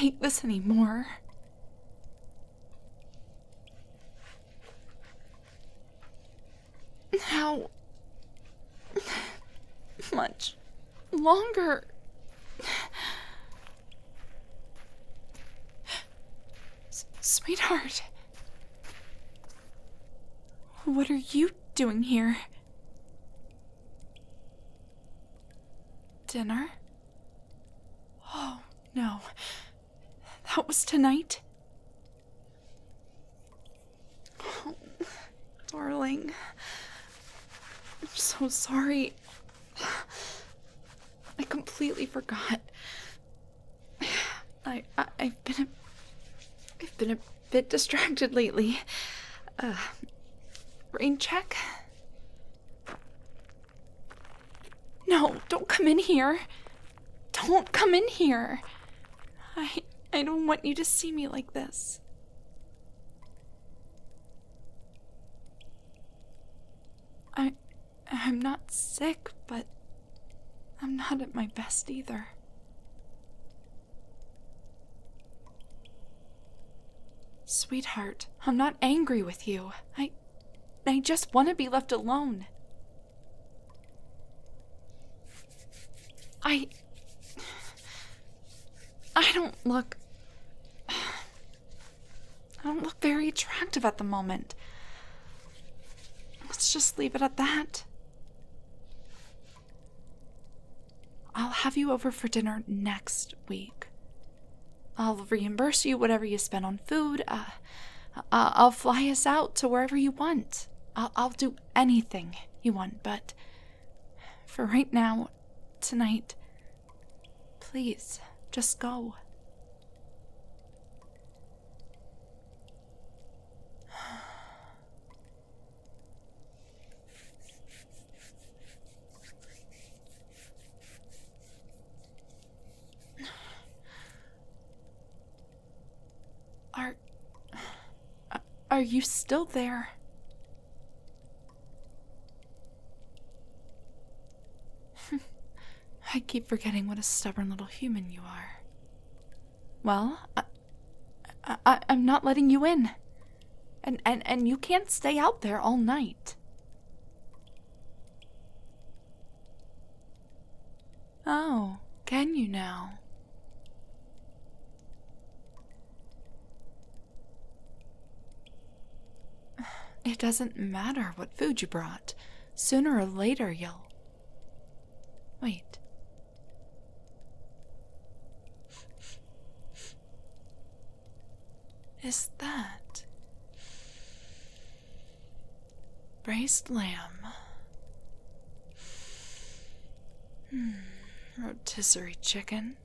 hate this anymore. How much longer? Sweetheart, what are you doing here? Dinner? Oh, no. That was tonight? Oh, darling. I'm so sorry. I completely forgot. I've been a bit distracted lately. Rain check? No, don't come in here. Don't come in here. I don't want you to see me like this. I'm not sick, but I'm not at my best either. Sweetheart, I'm not angry with you. I just want to be left alone. I don't look very attractive at the moment. Let's just leave it at that. I'll have you over for dinner next week. I'll reimburse you whatever you spend on food. I'll fly us out to wherever you want. I'll do anything you want, but for right now, tonight, please, just go. Are you still there? I keep forgetting what a stubborn little human you are. Well, I'm not letting you in. And you can't stay out there all night. Oh, can you now? It doesn't matter what food you brought. Sooner or later you'll... Wait. Is that... braised lamb? Rotisserie chicken?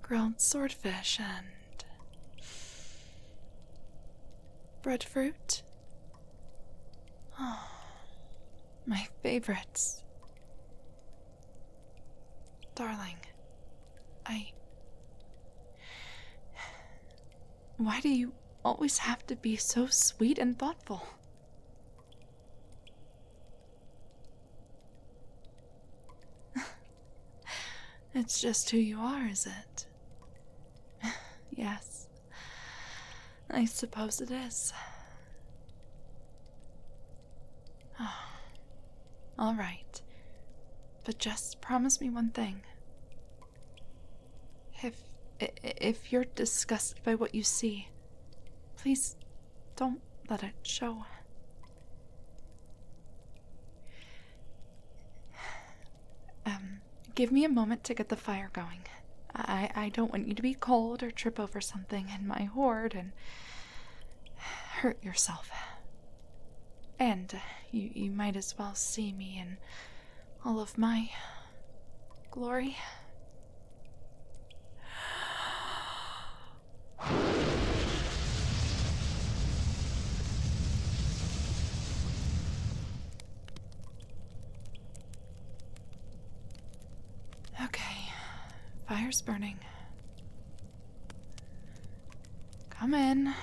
Grilled swordfish and... breadfruit? Oh, my favorites. Darling, why do you always have to be so sweet and thoughtful? It's just who you are, is it? Yes. I suppose it is. Oh, all right. But just promise me one thing. If you're disgusted by what you see, please don't let it show. Give me a moment to get the fire going. I don't want you to be cold or trip over something in my hoard and hurt yourself. And you might as well see me in all of my glory. Okay, fire's burning. Come in.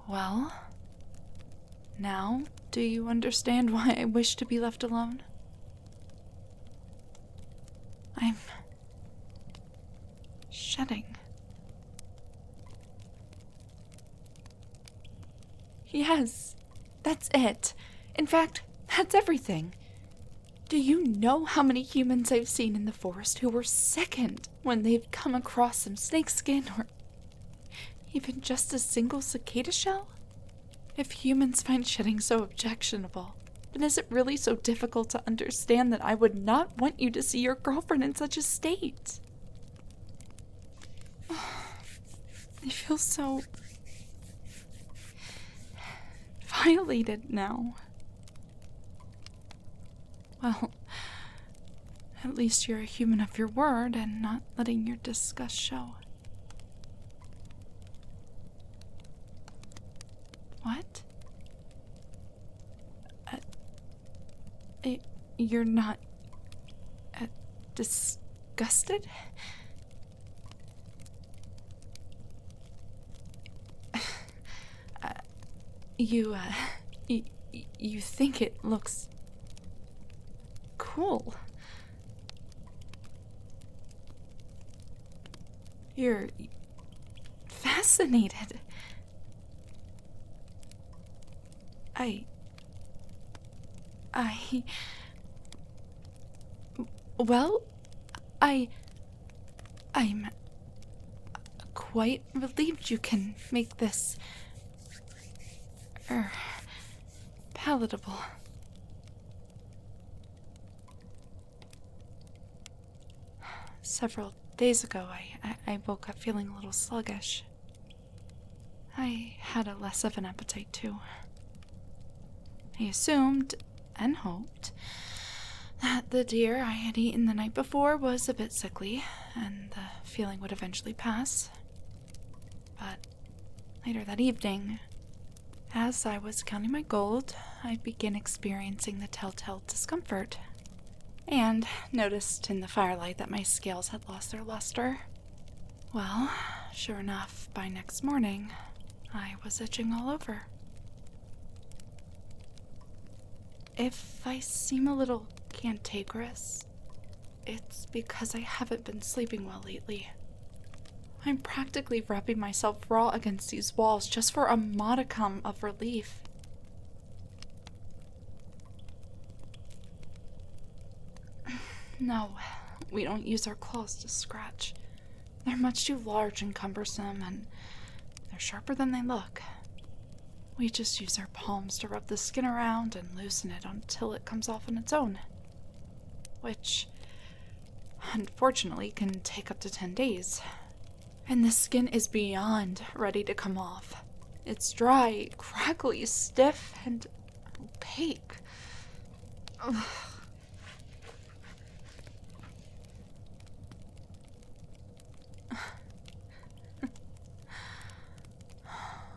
Well, Now, do you understand why I wish to be left alone? I'm shedding. Yes, that's it. In fact, that's everything. Do you know how many humans I've seen in the forest who were sickened when they've come across some snakeskin or even just a single cicada shell? If humans find shedding so objectionable, then is it really so difficult to understand that I would not want you to see your girlfriend in such a state? I feel so violated now. Well, at least you're a human of your word and not letting your disgust show. What? You're not disgusted? You think it looks cool. You're fascinated. I'm quite relieved you can make this palatable. Several days ago, I woke up feeling a little sluggish. I had a less of an appetite, too. I assumed and hoped that the deer I had eaten the night before was a bit sickly, and the feeling would eventually pass. But later that evening, as I was counting my gold, I began experiencing the telltale discomfort, and noticed in the firelight that my scales had lost their luster. Well, sure enough, by next morning, I was itching all over. If I seem a little cantankerous, it's because I haven't been sleeping well lately. I'm practically rubbing myself raw against these walls just for a modicum of relief. No, we don't use our claws to scratch. They're much too large and cumbersome, and they're sharper than they look. We just use our palms to rub the skin around and loosen it until it comes off on its own. Which, unfortunately, can take up to 10 days. And the skin is beyond ready to come off. It's dry, crackly, stiff, and opaque. Ugh.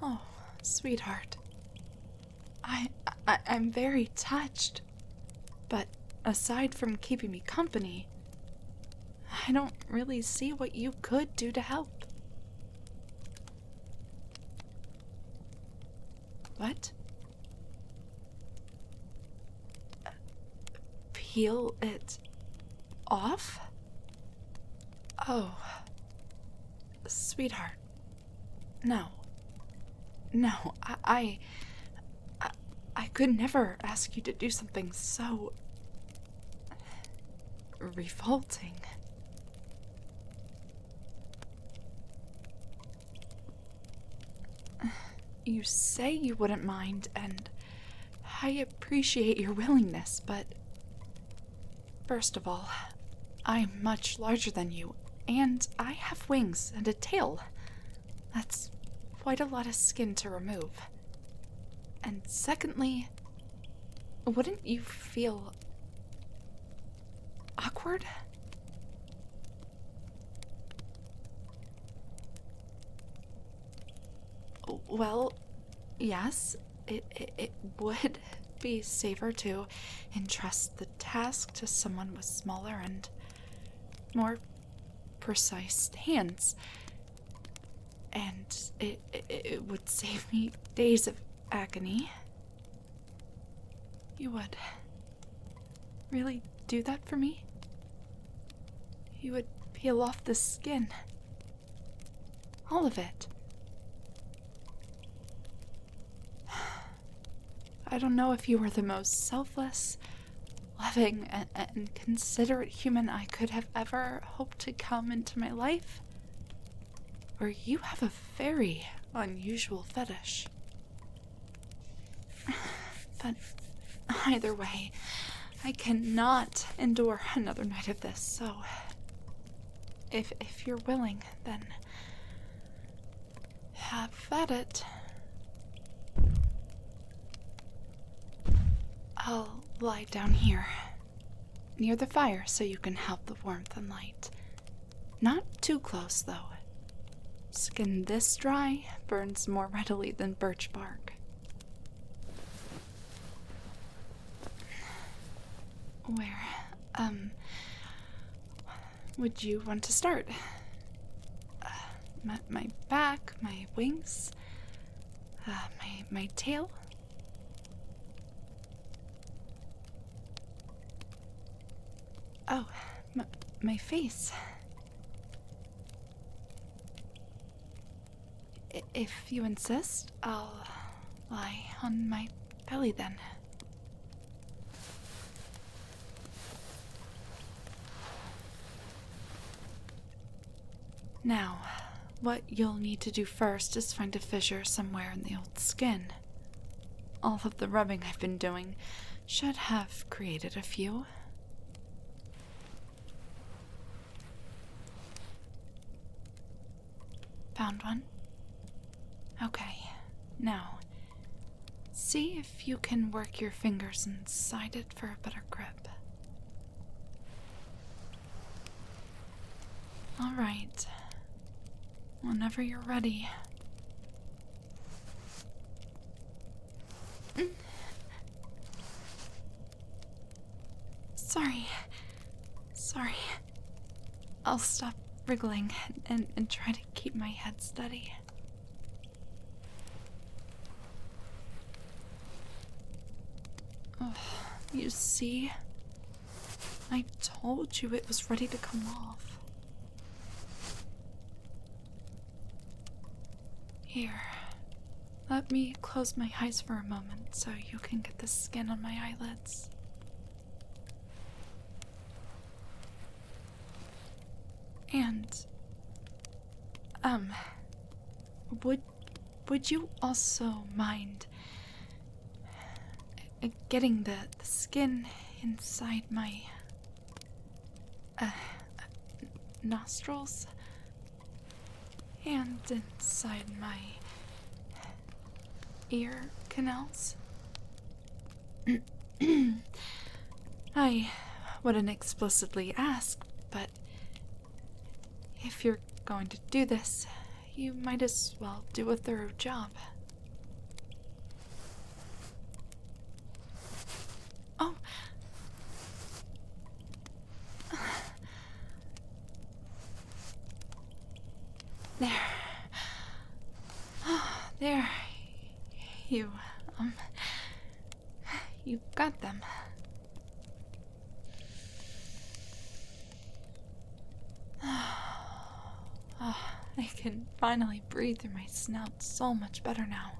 Oh, sweetheart. I'm very touched. But aside from keeping me company, I don't really see what you could do to help. What? Peel it off? Oh, sweetheart. No. No, I could never ask you to do something so revolting. You say you wouldn't mind, and I appreciate your willingness, but first of all, I'm much larger than you, and I have wings and a tail. That's quite a lot of skin to remove. And secondly, wouldn't you feel awkward? Well, yes, it would be safer to entrust the task to someone with smaller and more precise hands. And it would save me days of agony. You would really do that for me? You would peel off the skin. All of it. I don't know if you were the most selfless, loving, and considerate human I could have ever hoped to come into my life, or you have a very unusual fetish. But either way, I cannot endure another night of this, so if you're willing, then have at it. I'll lie down here, near the fire, so you can help the warmth and light. Not too close, though. Skin this dry burns more readily than birch bark. Where, would you want to start? My back, my wings, my tail? Oh, my face. If you insist, I'll lie on my belly then. Now, what you'll need to do first is find a fissure somewhere in the old skin. All of the rubbing I've been doing should have created a few. Found one? Okay, now, see if you can work your fingers inside it for a better grip. All right. Whenever you're ready. Sorry. I'll stop wriggling and try to keep my head steady. Oh, you see? I told you it was ready to come off. Here, let me close my eyes for a moment so you can get the skin on my eyelids. And, would you also mind getting the skin inside my nostrils and inside my ear canals? I wouldn't explicitly ask, but if you're going to do this, you might as well do a thorough job. Oh. There. Oh, there. You got them. Oh, I can finally breathe through my snout so much better now.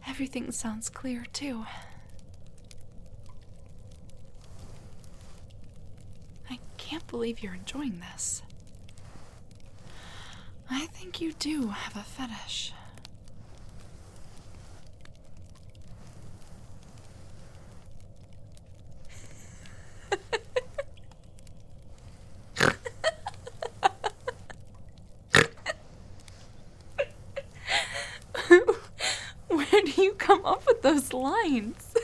Everything sounds clear, too. I can't believe you're enjoying this. I think you do have a fetish. Where do you come up with those lines?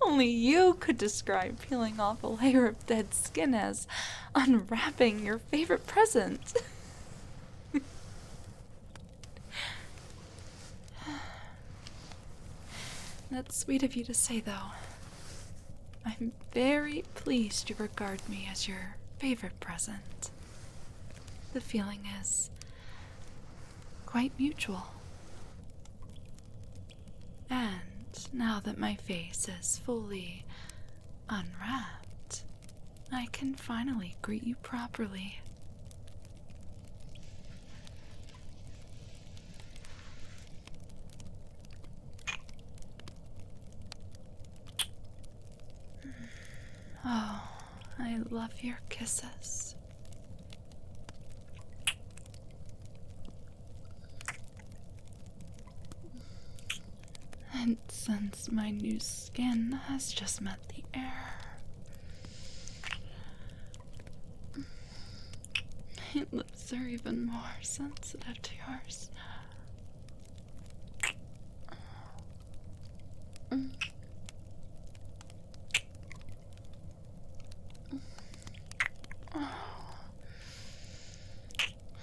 Only you could describe peeling off a layer of dead skin as unwrapping your favorite present. That's sweet of you to say, though. I'm very pleased you regard me as your favorite present. The feeling is quite mutual. now that my face is fully unwrapped, I can finally greet you properly. Oh, I love your kisses. And since my new skin has just met the air, my lips are even more sensitive to yours.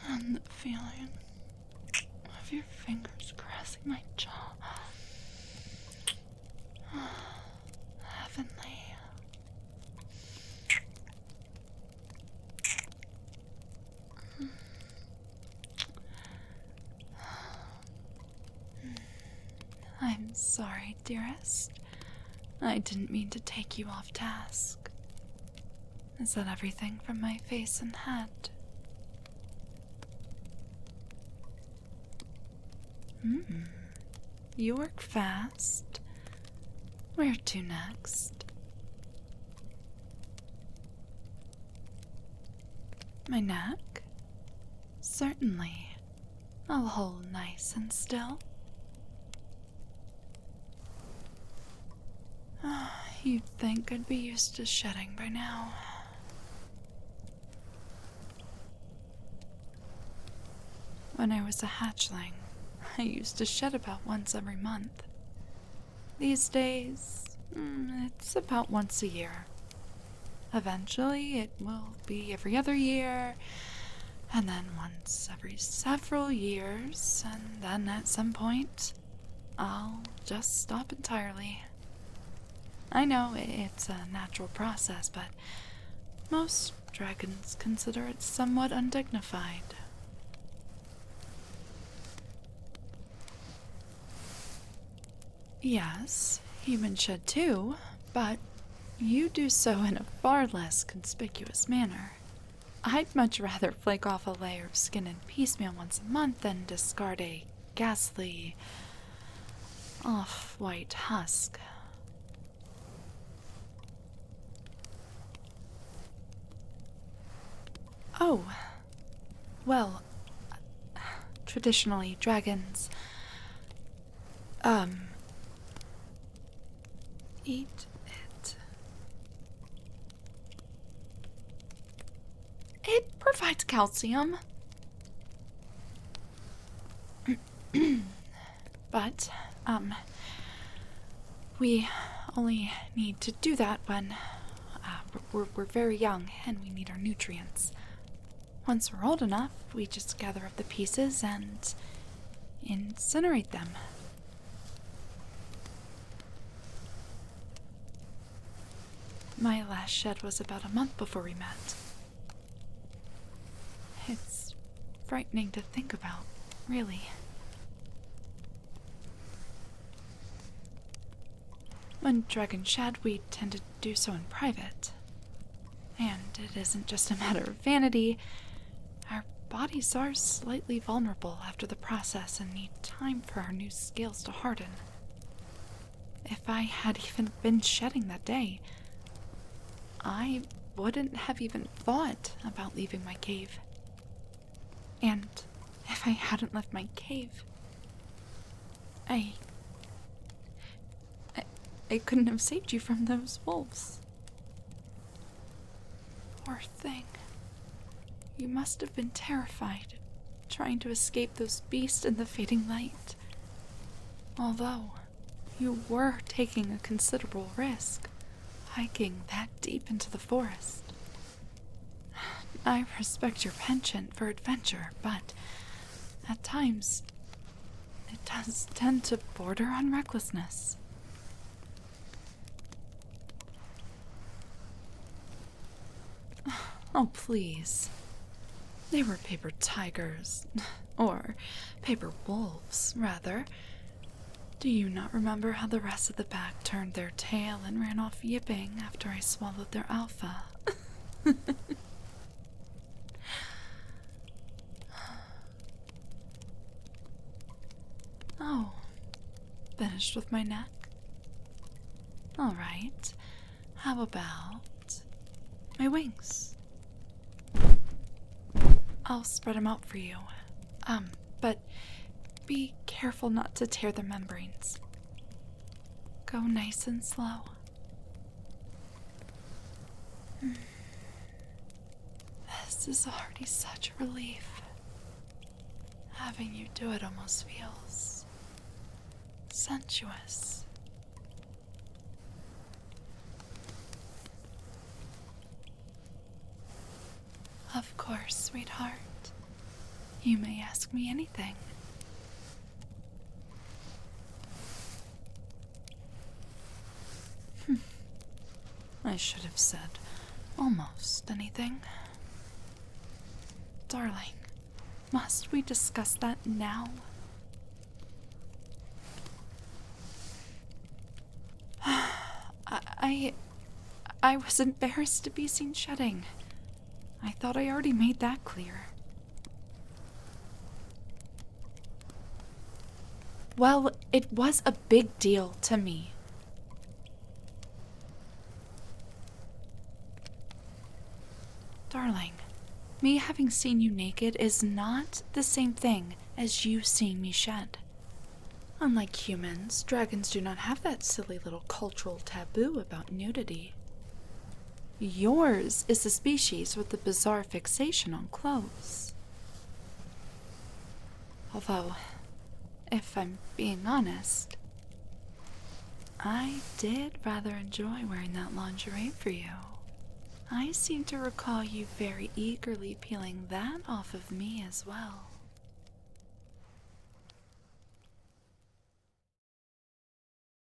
And the feeling of your fingers caressing my jaw. Heavenly. I'm sorry, dearest. I didn't mean to take you off task. Is that everything from my face and head? You work fast. Where to next? My neck? Certainly. I'll hold nice and still. You'd think I'd be used to shedding by now. When I was a hatchling, I used to shed about once every month. These days, it's about once a year. Eventually, it will be every other year, and then once every several years, and then at some point, I'll just stop entirely. I know it's a natural process, but most dragons consider it somewhat undignified. Yes, humans shed too, but you do so in a far less conspicuous manner. I'd much rather flake off a layer of skin in piecemeal once a month than discard a ghastly, off-white husk. Oh, well, traditionally dragons, eat it. It provides calcium. But, we only need to do that when we're very young and we need our nutrients. Once we're old enough, we just gather up the pieces and incinerate them. My last shed was about a month before we met. It's frightening to think about, really. When dragons shed, we tend to do so in private. And it isn't just a matter of vanity. Our bodies are slightly vulnerable after the process and need time for our new scales to harden. If I had even been shedding that day, I wouldn't have even thought about leaving my cave. And if I hadn't left my cave, I couldn't have saved you from those wolves. Poor thing. You must have been terrified, trying to escape those beasts in the fading light. Although, you were taking a considerable risk, hiking that deep into the forest. I respect your penchant for adventure, but at times, it does tend to border on recklessness. Oh, please. They were paper tigers, or paper wolves, rather. Do you not remember how the rest of the pack turned their tail and ran off yipping after I swallowed their alpha? Oh, finished with my neck? Alright, how about my wings? I'll spread them out for you. But be careful not to tear the membranes. Go nice and slow. This is already such a relief. Having you do it almost feels sensuous. Of course, sweetheart. You may ask me anything. I should have said almost anything. Darling, must we discuss that now? I was embarrassed to be seen shedding. I thought I already made that clear. Well, it was a big deal to me. Darling, me having seen you naked is not the same thing as you seeing me shed. Unlike humans, dragons do not have that silly little cultural taboo about nudity. Yours is the species with the bizarre fixation on clothes. Although, if I'm being honest, I did rather enjoy wearing that lingerie for you. I seem to recall you very eagerly peeling that off of me as well.